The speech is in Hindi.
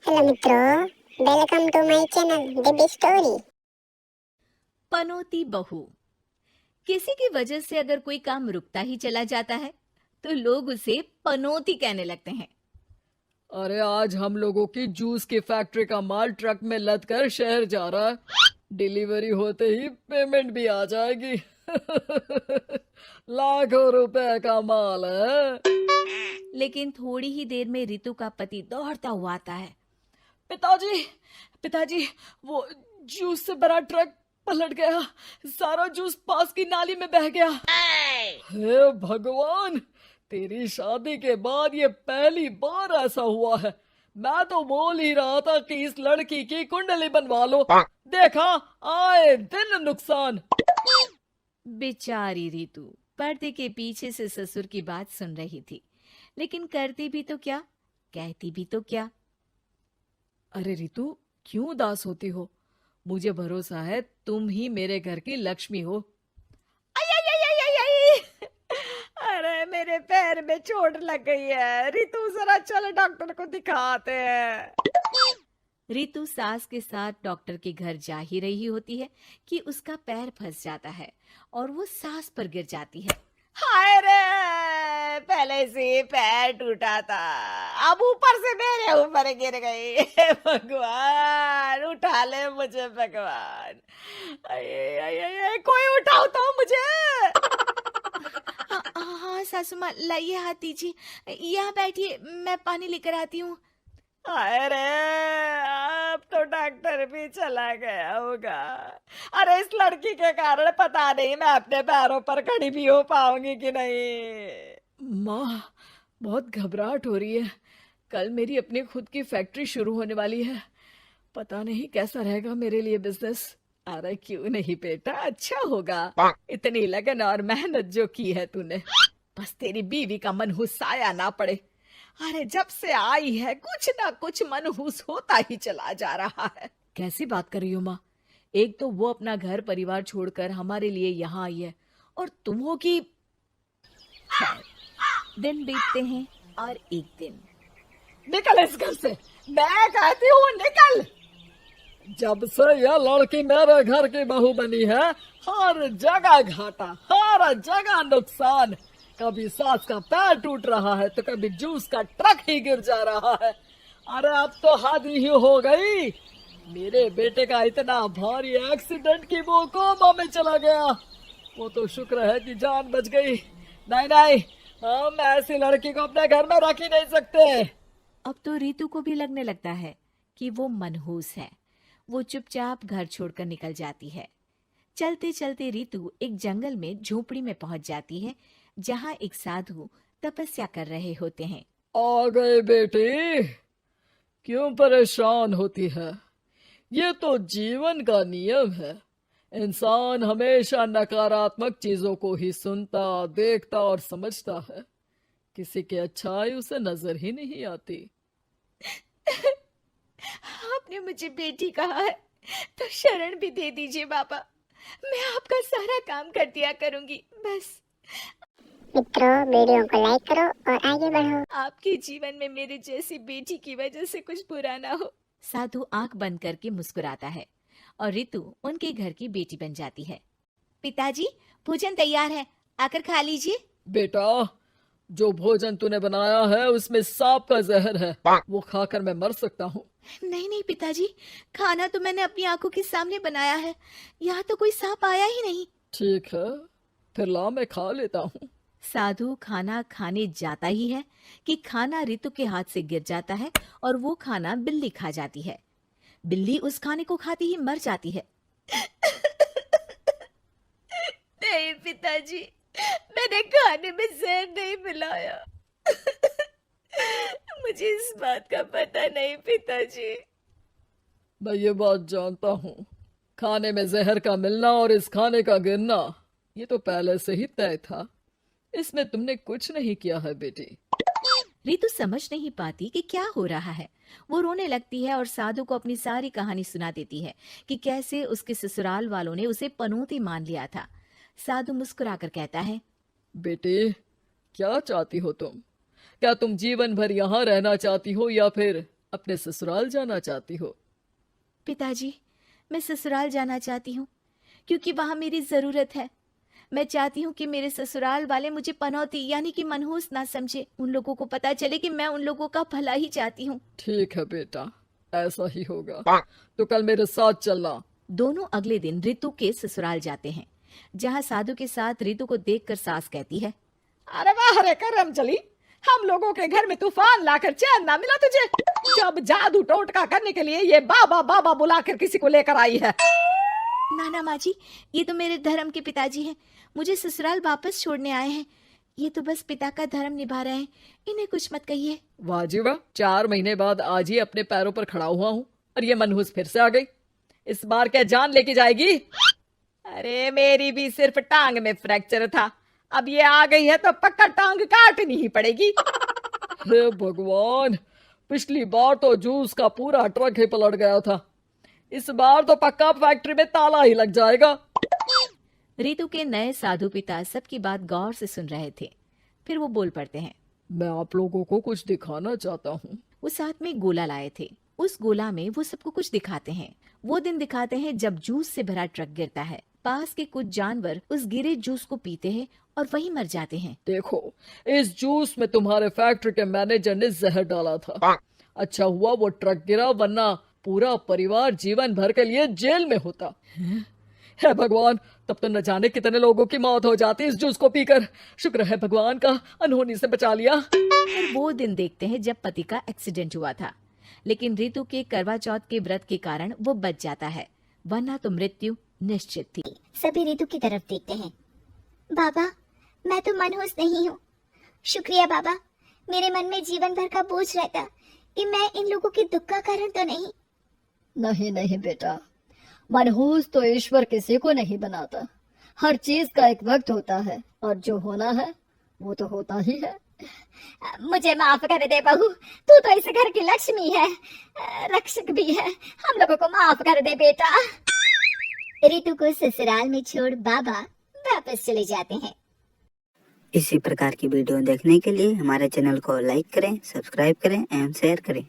हेलो मित्रों, welcome to my channel the big story. पनौती बहू। किसी की वजह से अगर कोई काम रुकता ही चला जाता है तो लोग उसे पनौती कहने लगते हैं। अरे आज हम लोगों की जूस की फैक्ट्री का माल ट्रक में लद कर शहर जा रहा है। डिलीवरी होते ही पेमेंट भी आ जाएगी। लाखों रुपए का माल है। लेकिन थोड़ी ही देर में रितु का पति दौड़ता हुआ आता है। पिताजी, पिताजी, वो जूस से भरा ट्रक पलट गया। सारा जूस पास की नाली में बह गया। हे भगवान, तेरी शादी के बाद ये पहली बार ऐसा हुआ है। मैं तो बोल ही रहा था कि इस लड़की की कुंडली बनवा लो। देखा, आए दिन नुकसान। बेचारी रितु पर्दे के पीछे से ससुर की बात सुन रही थी, लेकिन करती भी तो क्या, कहती भी तो क्या। अरे रितु, क्यों उदास होती हो? मुझे भरोसा है तुम ही मेरे घर की लक्ष्मी हो। आई आई आई आई आई आई! अरे मेरे पैर में चोट लग गई है रितु, जरा चल डॉक्टर को दिखाते हैं। रितु सास के साथ डॉक्टर के घर जा ही रही होती है कि उसका पैर फंस जाता है और वो सास पर गिर जाती है। हाय रे, पहले से पैर टूटा था, अब ऊपर से मेरे ऊपर गिर गई। हे भगवान, उठा ले मुझे भगवान। आये, आये, आये, कोई उठाओ तो मुझे। हाँ हाँ सासू माँ, लाइए हाथ दीजिए, यहाँ बैठिए, मैं पानी लेकर आती हूँ। अरे अब तो डॉक्टर भी चला गया होगा। अरे इस लड़की के कारण पता नहीं मैं अपने पैरों पर खड़ी भी हो पाऊंगी कि नहीं। माँ, बहुत घबराहट हो रही है। कल मेरी अपनी खुद की फैक्ट्री शुरू होने वाली है। पता नहीं कैसा रहेगा मेरे लिए बिजनेस। अरे क्यों नहीं बेटा, अच्छा होगा। इतनी लगन और मेहनत जो की है तूने, बस तेरी बीवी का मनहूस साया ना पड़े। अरे जब से आई है कुछ ना कुछ मनहूस होता ही चला जा रहा है। कैसी बात कर रही हो माँ? एक तो वो अपना घर परिवार छोड़कर हमारे लिए यहाँ आई है, और तुम हो कि... दिन बीतते हैं और एक दिन। निकल इस घर से, मैं कहती हूँ निकल। जब से यह लड़की मेरे घर की बहू बनी है, हर जगह घाटा, हर जगह नुकसान। कभी सास का पैर टूट रहा है तो कभी जूस का ट्रक ही गिर जा रहा है। अरे अब तो हद ही हो गई। मेरे बेटे का इतना भारी एक्सीडेंट कि वो कोमा में चला गया। वो तो शुक्र है कि जान बच गई। नहीं नहीं, हम ऐसी लड़की को अपने घर में रख ही नहीं सकते। अब तो रितु को भी लगने लगता है कि वो मनहूस है। वो चुपचाप घर छोड़कर निकल जाती है। चलते चलते रितु एक जंगल में झोपड़ी में पहुंच जाती है, जहां एक साधु तपस्या कर रहे होते हैं। आ गए बेटी, क्यों परेशान होती है? ये तो जीवन का नियम है। इंसान हमेशा नकारात्मक चीजों को ही सुनता, देखता और समझता है। किसी की अच्छाई उसे नजर ही नहीं आती। आपने मुझे बेटी कहा है तो शरण भी दे दीजिए बाबा। मैं आपका सारा काम कर दिया करूंगी, बस मित्रों, वीडियो को लाइक करो और आगे बढ़ो। आपके जीवन में मेरे जैसी बेटी की वजह से कुछ बुरा ना हो। साधु आंख बंद करके मुस्कुराता है और रितु उनके घर की बेटी बन जाती है। पिताजी, भोजन तैयार है, आकर खा लीजिए। बेटा, जो भोजन तूने बनाया है उसमें सांप का जहर है। वो खाकर मैं मर सकता हूँ। नहीं नहीं पिताजी, खाना तो मैंने अपनी आंखों के सामने बनाया है, यहाँ तो कोई सांप आया ही नहीं। ठीक है, फिर ला मैं खा लेता हूँ। साधु खाना खाने जाता ही है कि खाना रितु के हाथ से गिर जाता है और वो खाना बिल्ली खा जाती है। बिल्ली उस खाने को खाती ही मर जाती है। नहीं पिताजी, मैंने खाने में जहर नहीं मिलाया। मुझे इस बात का पता नहीं पिताजी। मैं ये बात जानता हूँ। खाने में जहर का मिलना और इस खाने का गिरना, ये तो पहले से ही तय था। इसमें तुमने कुछ नहीं किया है बेटी। रितु समझ नहीं पाती कि क्या हो रहा है। वो रोने लगती है और साधु को अपनी सारी कहानी सुना देती है कि कैसे उसके ससुराल वालों ने उसे पनौती मान लिया था। साधु मुस्कुराकर कहता है, बेटी, क्या चाहती हो तुम? क्या तुम जीवन भर यहाँ रहना चाहती हो या फिर अपने ससुराल जाना चाहती हो? पिताजी, मैं ससुराल जाना चाहती हूँ क्योंकि वहाँ मेरी जरूरत है। मैं चाहती हूँ कि मेरे ससुराल वाले मुझे पनौती यानी कि मनहूस ना समझे। उन लोगों को पता चले कि मैं उन लोगों का भला ही चाहती हूँ। ठीक है बेटा, ऐसा ही होगा। तो कल मेरे साथ चलना। दोनों अगले दिन रितु के ससुराल जाते हैं, जहाँ साधु के साथ रितु को देखकर सास कहती है, अरे वाह रे करम चली, हम लोगों के घर में तूफान लाकर चैन ना मिला तुझे। जब जादू टोटका करने के लिए ये बाबा बाबा बुलाकर किसी को लेकर आई है। नाना माँ जी, ये तो मेरे धर्म के पिताजी हैं, मुझे ससुराल वापस छोड़ने आए हैं। ये तो बस पिता का धर्म निभा रहे हैं, इन्हें कुछ मत कहिए। वाह जी वाह, 4 महीने बाद आज ही अपने पैरों पर खड़ा हुआ हूँ और ये मनहूस फिर से आ गई। इस बार क्या जान लेके जाएगी? अरे मेरी भी सिर्फ टांग में फ्रैक्चर था, अब ये आ गई है तो पक्का टांग काटनी ही पड़ेगी। हे भगवान, पिछली बार तो जूस का पूरा ट्रक ही पलट गया था, इस बार तो पक्का फैक्ट्री में ताला ही लग जाएगा। रितु के नए साधु पिता सबकी बात गौर से सुन रहे थे। फिर वो बोल पड़ते हैं, मैं आप लोगों को कुछ दिखाना चाहता हूँ। वो साथ में गोला लाए थे। उस गोला में वो सबको कुछ दिखाते हैं। वो दिन दिखाते हैं जब जूस से भरा ट्रक गिरता है। पास के कुछ जानवर उस गिरे जूस को पीते हैं और वहीं मर जाते हैं। देखो, इस जूस में तुम्हारे फैक्ट्री के मैनेजर ने जहर डाला था। अच्छा हुआ वो ट्रक गिरा, वरना पूरा परिवार जीवन भर के लिए जेल में होता। है भगवान, तब तो न जाने कितने लोगों की मौत हो जाती इस जूस को पीकर। शुक्र है भगवान का, अनहोनी से बचा लिया। और वो दिन देखते हैं जब पति का एक्सीडेंट हुआ था, लेकिन रितु के करवा चौथ के व्रत के कारण वो बच जाता है, वरना तो मृत्यु निश्चित थी। सभी रितु की तरफ देखते हैं। बाबा, मैं तो मनहूस नहीं हूँ। शुक्रिया बाबा, मेरे मन में जीवन भर का बोझ रहता कि मैं इन लोगों के दुख का कारण तो नहीं। नहीं नहीं बेटा, मनहूस तो ईश्वर किसी को नहीं बनाता। हर चीज का एक वक्त होता है और जो होना है वो तो होता ही है। मुझे माफ कर दे बहू, तू तो इस घर की लक्ष्मी है, रक्षक भी है। हम लोगों को माफ कर दे बेटा। रितु को ससुराल में छोड़ बाबा वापस चले जाते हैं। इसी प्रकार की वीडियो देखने के लिए हमारे चैनल को लाइक करें, सब्सक्राइब करें एवं शेयर करें।